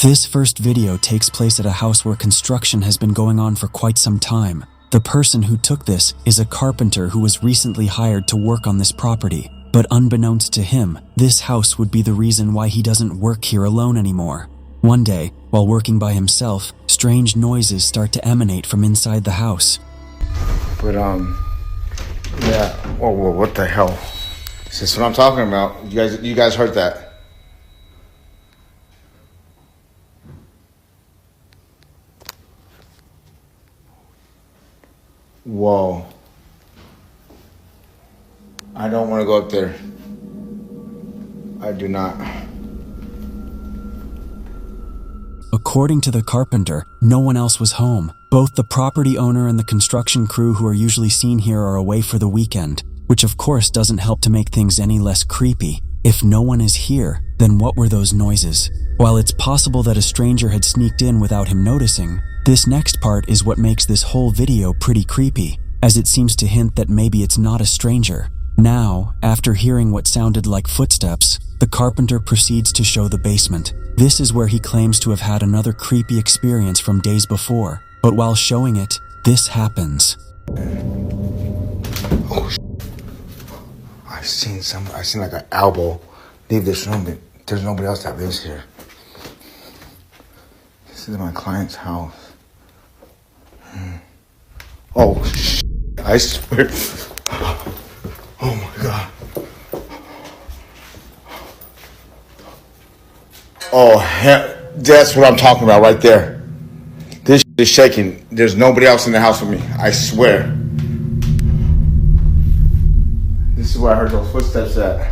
This first video takes place at a house where construction has been going on for quite some time. The person who took this is a carpenter who was recently hired to work on this property. But unbeknownst to him, this house would be the reason why he doesn't work here alone anymore. One day, while working by himself, strange noises start to emanate from inside the house. But, yeah. Whoa, what the hell? This is what I'm talking about. You guys heard that? Whoa. I don't want to go up there. I do not. According to the carpenter, no one else was home. Both the property owner and the construction crew who are usually seen here are away for the weekend, which of course doesn't help to make things any less creepy. If no one is here, then what were those noises? While it's possible that a stranger had sneaked in without him noticing, this next part is what makes this whole video pretty creepy, as it seems to hint that maybe it's not a stranger. Now, after hearing what sounded like footsteps, the carpenter proceeds to show the basement. This is where he claims to have had another creepy experience from days before, but while showing it, this happens. Oh, I've seen like an elbow leave this room, but there's nobody else that lives here. This is my client's house. Oh, I swear. Oh my God. Oh, hell, that's what I'm talking about right there. This is shaking. There's nobody else in the house with me. I swear. This is where I heard those footsteps at.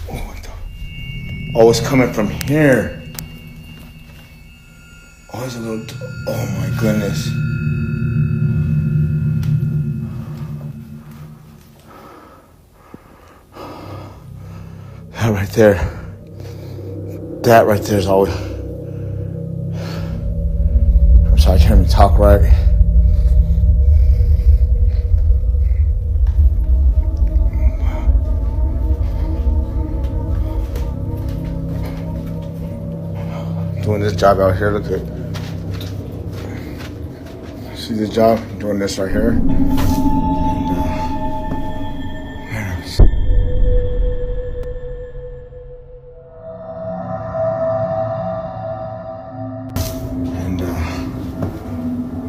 Oh, what the? Oh, it's coming from here. Oh, there's a little. Oh my goodness. That right there. That right there is always. I'm sorry, I can't even talk right. Doing this job out here, look at it. See this job? I'm doing this right here.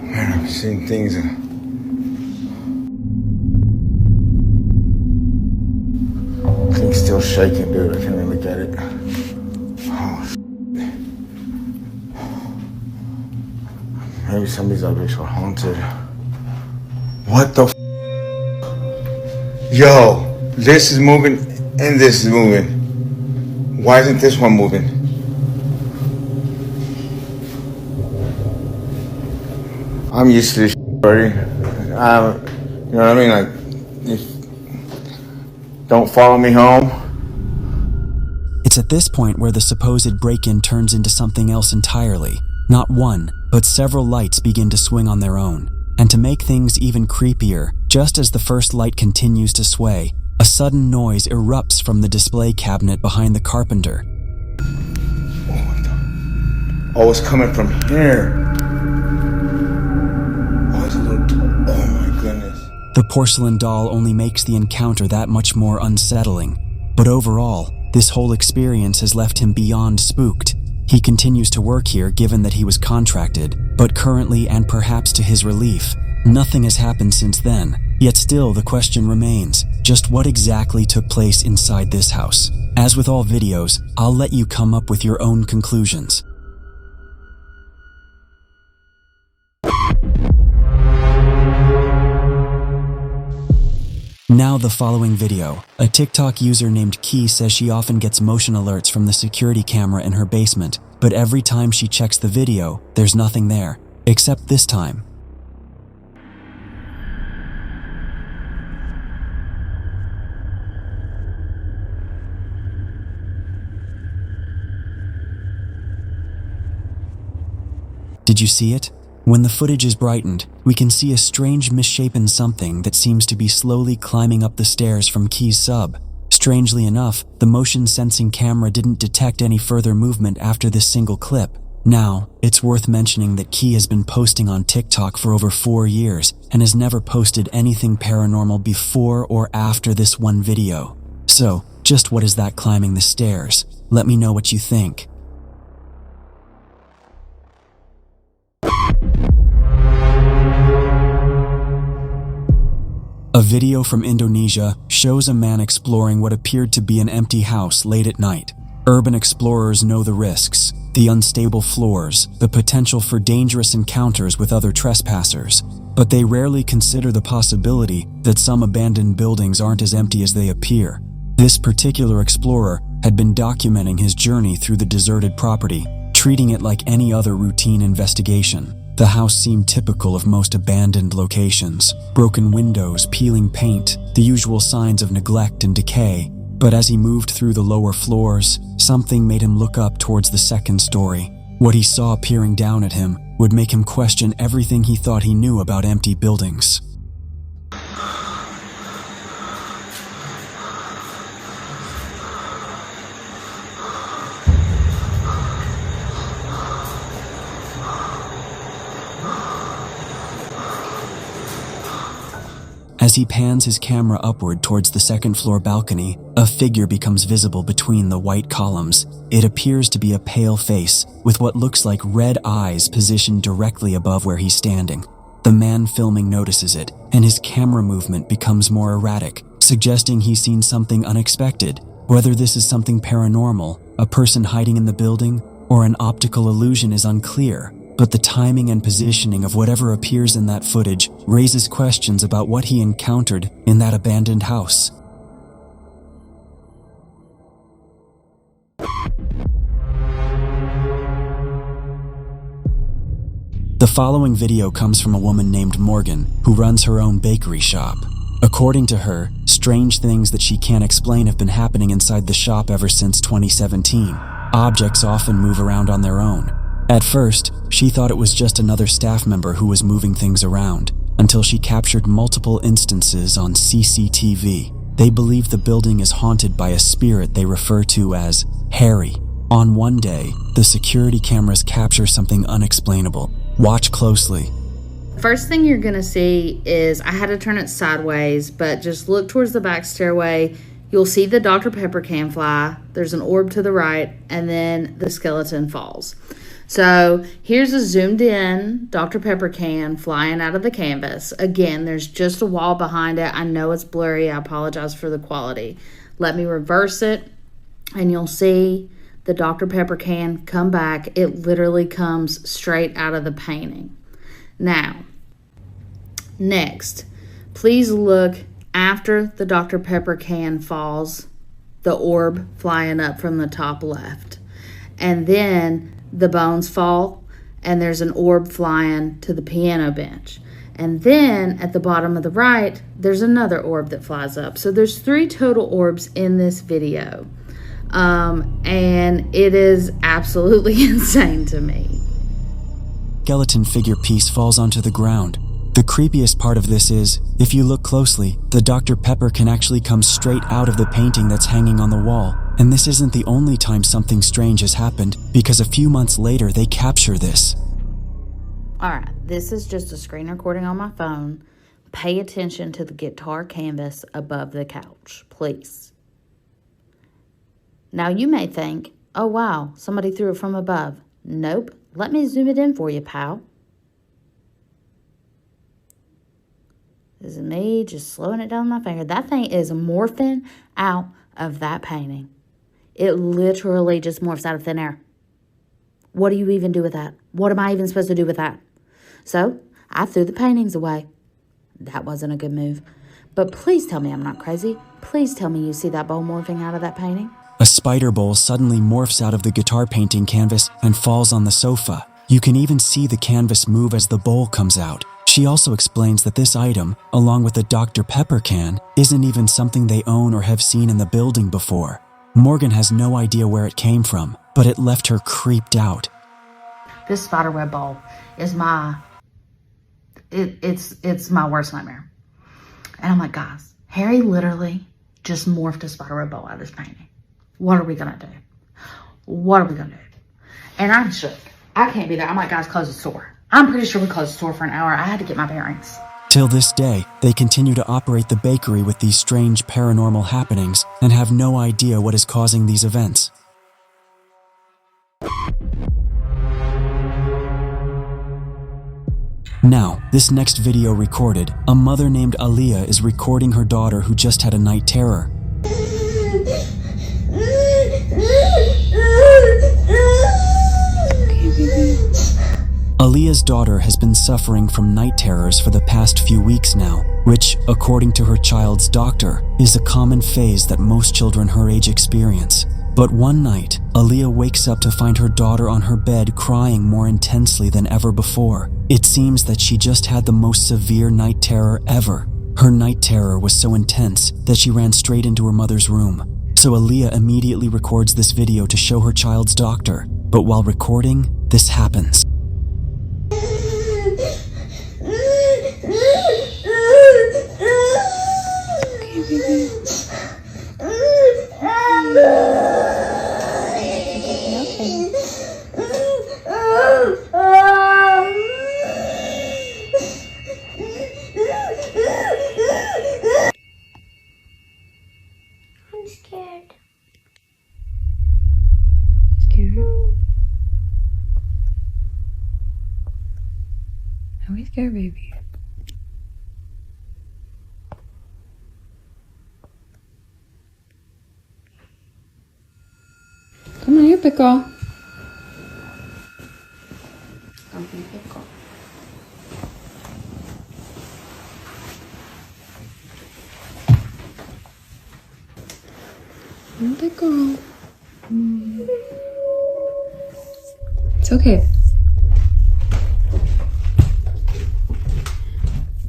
Man, I'm seeing things. Things still shaking, dude. I can't even look at it. Oh, maybe some of these objects were haunted. What the Yo, this is moving and this is moving. Why isn't this one moving? I'm used to this already. You know what I mean? Like, don't follow me home. It's at this point where the supposed break-in turns into something else entirely. Not one, but several lights begin to swing on their own. And to make things even creepier, just as the first light continues to sway, a sudden noise erupts from the display cabinet behind the carpenter. Oh, it's coming from here. Oh, it's a little. Oh my goodness. The porcelain doll only makes the encounter that much more unsettling. But overall, this whole experience has left him beyond spooked. He continues to work here given that he was contracted, but currently, and perhaps to his relief, nothing has happened since then. Yet still the question remains, just what exactly took place inside this house? As with all videos, I'll let you come up with your own conclusions. Now the following video. A TikTok user named Key says she often gets motion alerts from the security camera in her basement, but every time she checks the video, there's nothing there, except this time. Did you see it? When the footage is brightened, we can see a strange misshapen something that seems to be slowly climbing up the stairs from Key's sub. Strangely enough, the motion-sensing camera didn't detect any further movement after this single clip. Now, it's worth mentioning that Key has been posting on TikTok for over 4 years and has never posted anything paranormal before or after this one video. So, just what is that climbing the stairs? Let me know what you think. A video from Indonesia shows a man exploring what appeared to be an empty house late at night. Urban explorers know the risks, the unstable floors, the potential for dangerous encounters with other trespassers, but they rarely consider the possibility that some abandoned buildings aren't as empty as they appear. This particular explorer had been documenting his journey through the deserted property, treating it like any other routine investigation. The house seemed typical of most abandoned locations: broken windows, peeling paint, the usual signs of neglect and decay. But as he moved through the lower floors, something made him look up towards the second story. What he saw peering down at him would make him question everything he thought he knew about empty buildings. As he pans his camera upward towards the second-floor balcony, a figure becomes visible between the white columns. It appears to be a pale face with what looks like red eyes positioned directly above where he's standing. The man filming notices it, and his camera movement becomes more erratic, suggesting he's seen something unexpected. Whether this is something paranormal, a person hiding in the building, or an optical illusion is unclear. But the timing and positioning of whatever appears in that footage raises questions about what he encountered in that abandoned house. The following video comes from a woman named Morgan, who runs her own bakery shop. According to her, strange things that she can't explain have been happening inside the shop ever since 2017. Objects often move around on their own. At first, she thought it was just another staff member who was moving things around, until she captured multiple instances on CCTV. They believe the building is haunted by a spirit they refer to as Harry. On one day, the security cameras capture something unexplainable. Watch closely. First thing you're gonna see is, I had to turn it sideways, but just look towards the back stairway. You'll see the Dr. Pepper can fly. There's an orb to the right, and then the skeleton falls. So here's a zoomed in Dr. Pepper can flying out of the canvas. Again, there's just a wall behind it. I know it's blurry. I apologize for the quality. Let me reverse it, and you'll see the Dr. Pepper can come back. It literally comes straight out of the painting. Now, next, please look after the Dr. Pepper can falls, the orb flying up from the top left. And then the bones fall, and there's an orb flying to the piano bench. And then at the bottom of the right, there's another orb that flies up. So there's 3 total orbs in this video. And it is absolutely insane to me. Skeleton figure piece falls onto the ground. The creepiest part of this is, if you look closely, the Dr. Pepper can actually come straight out of the painting that's hanging on the wall. And this isn't the only time something strange has happened, because a few months later they capture this. Alright, this is just a screen recording on my phone. Pay attention to the guitar canvas above the couch, please. Now you may think, oh wow, somebody threw it from above. Nope, let me zoom it in for you, pal. This is me just slowing it down with my finger. That thing is morphing out of that painting. It literally just morphs out of thin air. What do you even do with that? What am I even supposed to do with that? So, I threw the paintings away. That wasn't a good move. But please tell me I'm not crazy. Please tell me you see that bowl morphing out of that painting. A spider bowl suddenly morphs out of the guitar painting canvas and falls on the sofa. You can even see the canvas move as the bowl comes out. She also explains that this item, along with the Dr. Pepper can, isn't even something they own or have seen in the building before. Morgan has no idea where it came from, but it left her creeped out. This spiderweb bowl is it's my worst nightmare. And I'm like, guys, Harry literally just morphed a spider web out of this painting. What are we gonna do? What are we gonna do? And I'm shook. I can't be there. I'm like, guys, close the store. I'm pretty sure we closed the store for an hour. I had to get my bearings. Till this day, they continue to operate the bakery with these strange paranormal happenings and have no idea what is causing these events. Now, this next video recorded, a mother named Aaliyah is recording her daughter who just had a night terror. Aaliyah's daughter has been suffering from night terrors for the past few weeks now, which, according to her child's doctor, is a common phase that most children her age experience. But one night, Aaliyah wakes up to find her daughter on her bed crying more intensely than ever before. It seems that she just had the most severe night terror ever. Her night terror was so intense that she ran straight into her mother's room. So Aaliyah immediately records this video to show her child's doctor. But while recording, this happens. I'm scared. Scared? Are we scared, baby? Come on, you're a big girl. Come on, big girl. I'm a big girl. It's okay.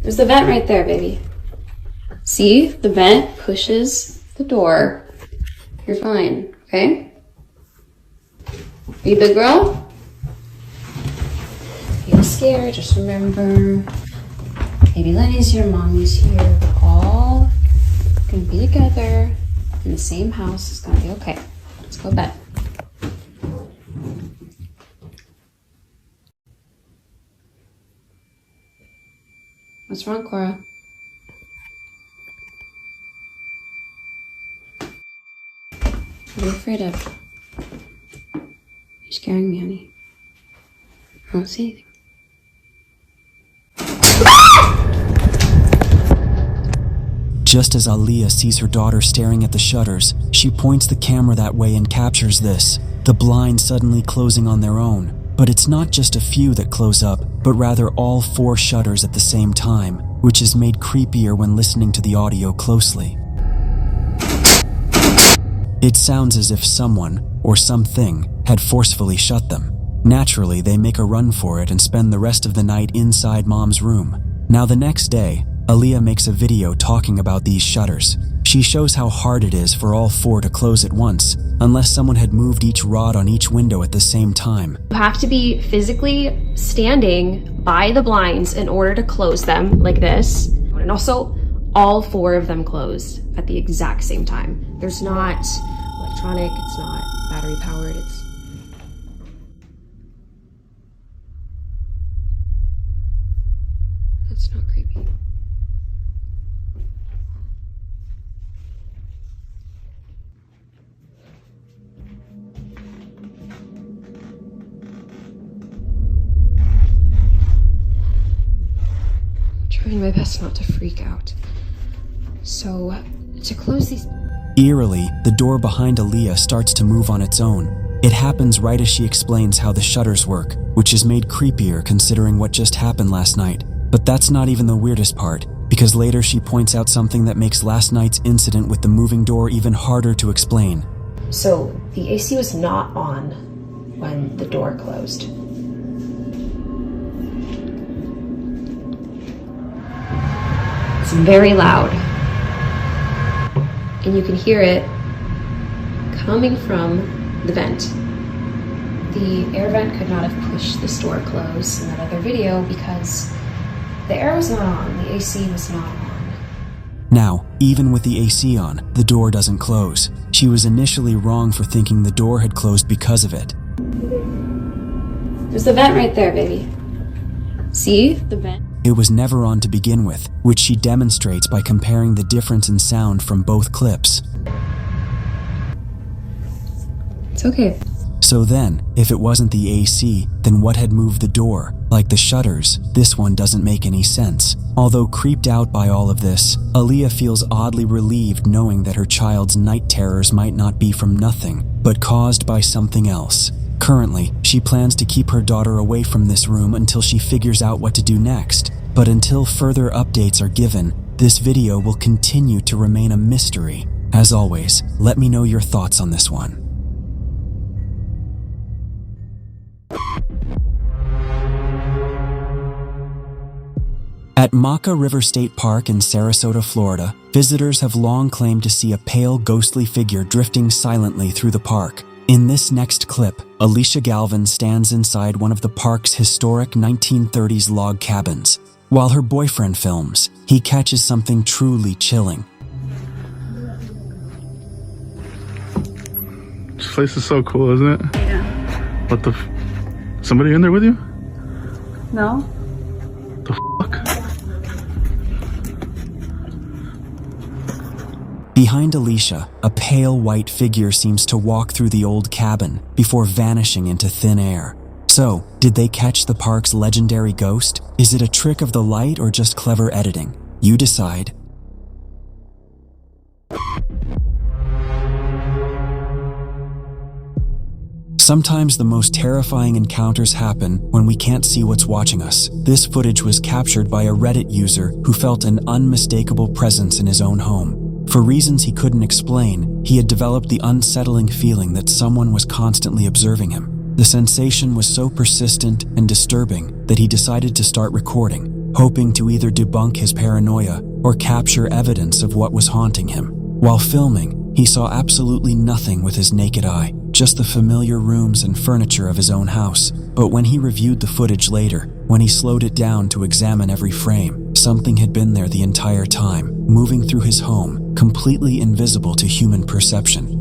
There's the vent right there, baby. See? The vent pushes the door. You're fine, okay? Are you a big girl? Feel scared, just remember, baby Lenny's here, mommy's here. We're all gonna be together in the same house. It's gonna be okay. Let's go to bed. What's wrong, Cora? What are you afraid of? You're scaring me, honey. I don't see anything. Just as Aaliyah sees her daughter staring at the shutters, she points the camera that way and captures this, the blinds suddenly closing on their own. But it's not just a few that close up, but rather all 4 shutters at the same time, which is made creepier when listening to the audio closely. It sounds as if someone, or something, had forcefully shut them. Naturally, they make a run for it and spend the rest of the night inside Mom's room. Now the next day, Aaliyah makes a video talking about these shutters. She shows how hard it is for all 4 to close at once, unless someone had moved each rod on each window at the same time. You have to be physically standing by the blinds in order to close them like this. And also, all 4 of them closed at the exact same time. There's not electronic, it's not battery powered, That's not creepy. Trying my best not to freak out. So, to close these... Eerily, the door behind Aaliyah starts to move on its own. It happens right as she explains how the shutters work, which is made creepier considering what just happened last night. But that's not even the weirdest part, because later she points out something that makes last night's incident with the moving door even harder to explain. So, the AC was not on when the door closed. It's very loud. And you can hear it coming from the vent. The air vent could not have pushed this door closed in that other video because the air was not on, the AC was not on. Now, even with the AC on, the door doesn't close. She was initially wrong for thinking the door had closed because of it. There's the vent right there, baby. See? The vent. It was never on to begin with, which she demonstrates by comparing the difference in sound from both clips. It's okay. So then, if it wasn't the AC, then what had moved the door? Like the shutters, this one doesn't make any sense. Although creeped out by all of this, Aaliyah feels oddly relieved knowing that her child's night terrors might not be from nothing, but caused by something else. Currently, she plans to keep her daughter away from this room until she figures out what to do next. But until further updates are given, this video will continue to remain a mystery. As always, let me know your thoughts on this one. At Maca River State Park in Sarasota, Florida, visitors have long claimed to see a pale, ghostly figure drifting silently through the park. In this next clip, Alicia Galvin stands inside one of the park's historic 1930s log cabins. While her boyfriend films, he catches something truly chilling. This place is so cool, isn't it? Yeah. What the somebody in there with you? No? The fuck? Behind Alicia, a pale white figure seems to walk through the old cabin before vanishing into thin air. So, did they catch the park's legendary ghost? Is it a trick of the light or just clever editing? You decide. Sometimes the most terrifying encounters happen when we can't see what's watching us. This footage was captured by a Reddit user who felt an unmistakable presence in his own home. For reasons he couldn't explain, he had developed the unsettling feeling that someone was constantly observing him. The sensation was so persistent and disturbing that he decided to start recording, hoping to either debunk his paranoia or capture evidence of what was haunting him. While filming, he saw absolutely nothing with his naked eye, just the familiar rooms and furniture of his own house. But when he reviewed the footage later, when he slowed it down to examine every frame, something had been there the entire time, moving through his home, completely invisible to human perception.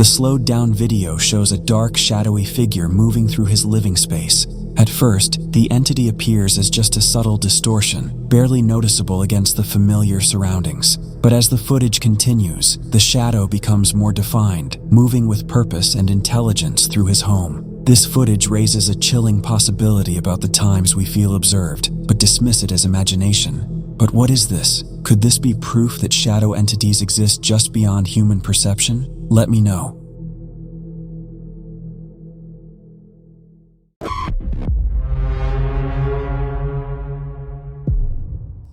The slowed down video shows a dark, shadowy figure moving through his living space. At first, the entity appears as just a subtle distortion, barely noticeable against the familiar surroundings. But as the footage continues, the shadow becomes more defined, moving with purpose and intelligence through his home. This footage raises a chilling possibility about the times we feel observed, but dismiss it as imagination. But what is this? Could this be proof that shadow entities exist just beyond human perception? Let me know.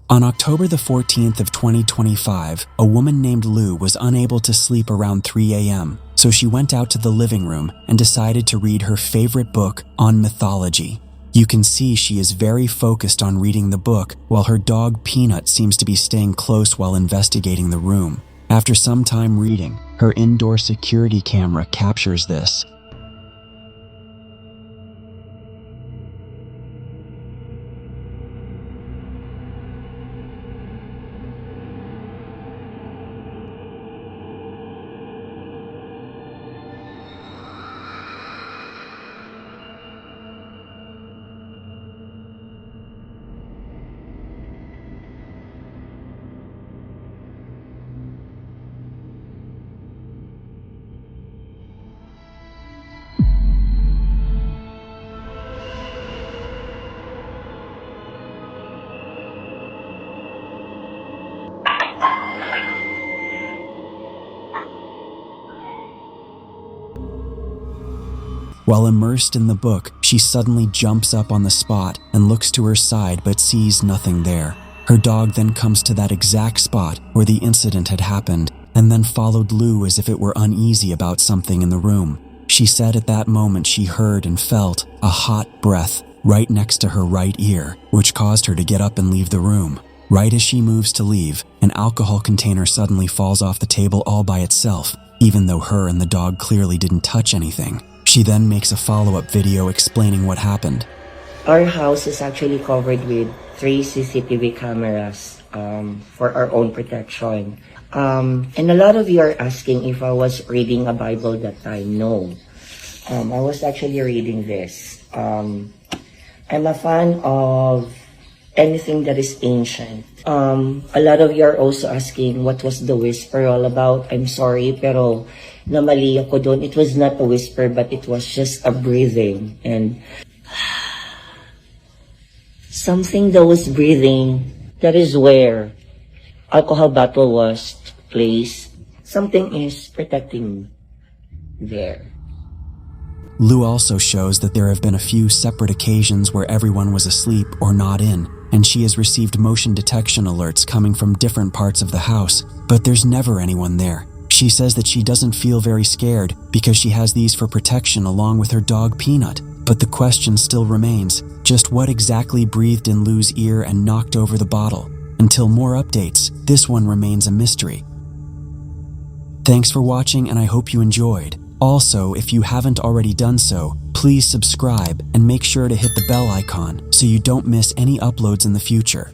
On October the 14th of 2025, a woman named Lou was unable to sleep around 3 a.m., so she went out to the living room and decided to read her favorite book on mythology. You can see she is very focused on reading the book, while her dog Peanut seems to be staying close while investigating the room. After some time reading, her indoor security camera captures this. While immersed in the book, she suddenly jumps up on the spot and looks to her side but sees nothing there. Her dog then comes to that exact spot where the incident had happened and then followed Lou as if it were uneasy about something in the room. She said at that moment she heard and felt a hot breath right next to her right ear, which caused her to get up and leave the room. Right as she moves to leave, an alcohol container suddenly falls off the table all by itself, even though her and the dog clearly didn't touch anything. She then makes a follow-up video explaining what happened. Our house is actually covered with 3 CCTV cameras for our own protection. And a lot of you are asking if I was reading a Bible that time. No. I was actually reading this. I'm a fan of anything that is ancient. A lot of you are also asking what was the whisper all about. I'm sorry, pero namali ako doon. It was not a whisper, but it was just a breathing. And something that was breathing, that is where alcohol bottle was placed. Something is protecting me there. Lou also shows that there have been a few separate occasions where everyone was asleep or not in, and she has received motion detection alerts coming from different parts of the house, but there's never anyone there. She says that she doesn't feel very scared because she has these for protection along with her dog Peanut, but the question still remains, just what exactly breathed in Lou's ear and knocked over the bottle? Until more updates, this one remains a mystery. Thanks for watching, and I hope you enjoyed. Also, if you haven't already done so, please subscribe and make sure to hit the bell icon so you don't miss any uploads in the future.